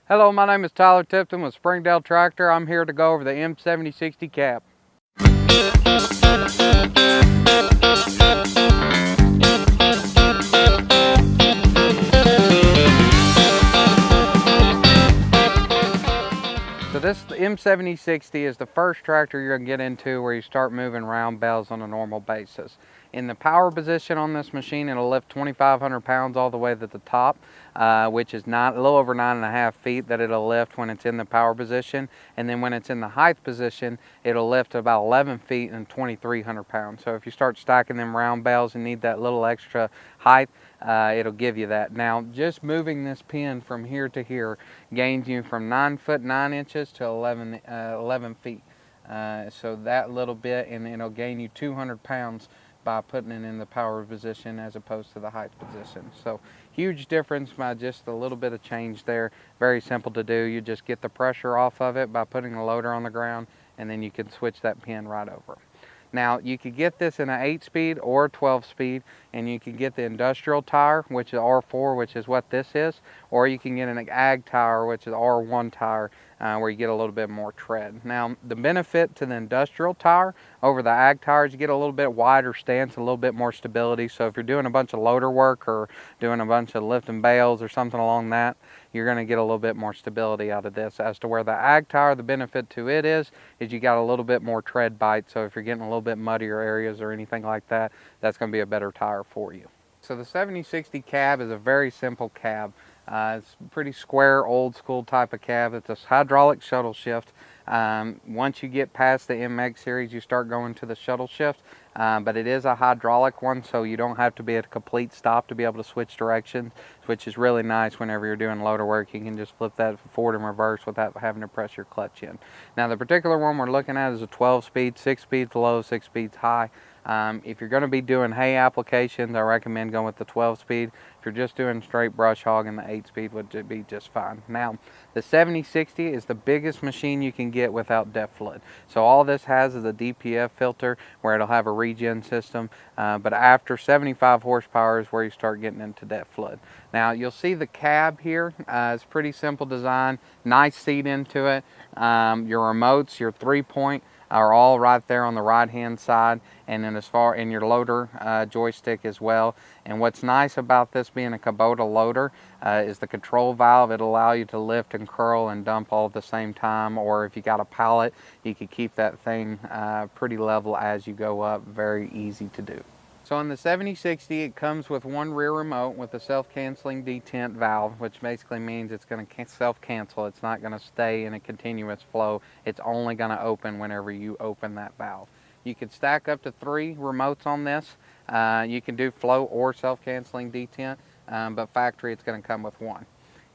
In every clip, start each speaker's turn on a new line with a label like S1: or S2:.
S1: Hello, my name is Tyler Tipton with Springdale Tractor. I'm here to go over the M7060 cab. So this M7060 is the first tractor you're going to get into where you start moving round bales on a normal basis. In the power position on this machine, it'll lift 2,500 pounds all the way to the top, which is a little over 9.5 feet that it'll lift when it's in the power position. And then when it's in the height position, it'll lift about 11 feet and 2,300 pounds. So if you start stacking them round bales and need that little extra height, it'll give you that. Now, just moving this pin from here to here gains you from 9 foot 9 inches to 11 feet. So that little bit, and it'll gain you 200 pounds by putting it in the power position as opposed to the height position. So huge difference by just a little bit of change there. Very simple to do. You just get the pressure off of it by putting the loader on the ground, and then you can switch that pin right over. Now, you could get this in an 8-speed or a 12-speed, and you can get the industrial tire, which is R4, which is what this is, or you can get an ag tire, which is R1 tire, where you get a little bit more tread. Now, the benefit to the industrial tire over the ag tires, you get a little bit wider stance, a little bit more stability. So if you're doing a bunch of loader work or doing a bunch of lifting bales or something along that, you're going to get a little bit more stability out of this. As to where the ag tire, the benefit to it is you got a little bit more tread bite. So if you're getting a little bit muddier areas or anything like that, that's going to be a better tire for you. So the 7060 cab is a very simple cab. It's a pretty square, old school type of cab. It's a hydraulic shuttle shift. Once you get past the MX series, you start going to the shuttle shift, but it is a hydraulic one, so you don't have to be at a complete stop to be able to switch directions, which is really nice whenever you're doing loader work. You can just flip that forward and reverse without having to press your clutch in. Now, the particular one we're looking at is a 12-speed, 6 speeds low, 6 speeds high. If you're going to be doing hay applications, I recommend going with the 12-speed. If you're just doing straight brush hogging, the 8-speed would be just fine. Now, the 7060 is the biggest machine you can get without depth flood. So all this has is a DPF filter where it'll have a regen system, but after 75 horsepower is where you start getting into depth flood. Now, you'll see the cab here. It's pretty simple design, nice seat into it. Your remotes, your 3-point, are all right there on the right hand side, and then as far in your loader joystick as well. And what's nice about this being a Kubota loader is the control valve. It'll allow you to lift and curl and dump all at the same time, or if you got a pallet, you could keep that thing pretty level as you go up. Very easy to do. So on the 7060, it comes with one rear remote with a self-canceling detent valve, which basically means it's going to self-cancel. It's not going to stay in a continuous flow. It's only going to open whenever you open that valve. You can stack up to 3 remotes on this. You can do flow or self-canceling detent, but factory it's going to come with one.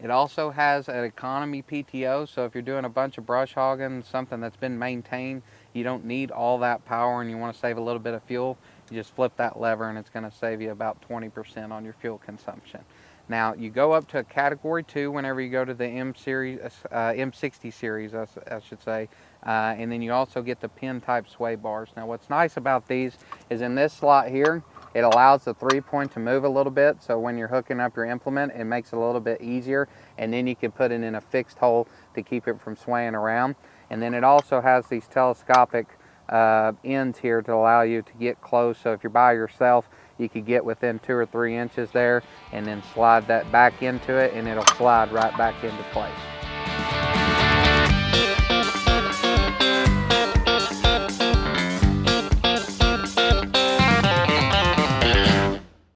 S1: It also has an economy PTO, so if you're doing a bunch of brush hogging, something that's been maintained, you don't need all that power and you want to save a little bit of fuel, you just flip that lever and it's going to save you about 20% on your fuel consumption. Now, you go up to a category 2 whenever you go to the M60 series, I should say, and then you also get the pin type sway bars. Now, what's nice about these is in this slot here, it allows the 3-point to move a little bit, so when you're hooking up your implement, it makes it a little bit easier, and then you can put it in a fixed hole to keep it from swaying around. And then it also has these telescopic ends here to allow you to get close, so if you're by yourself, you could get within 2 or 3 inches there and then slide that back into it, and it'll slide right back into place.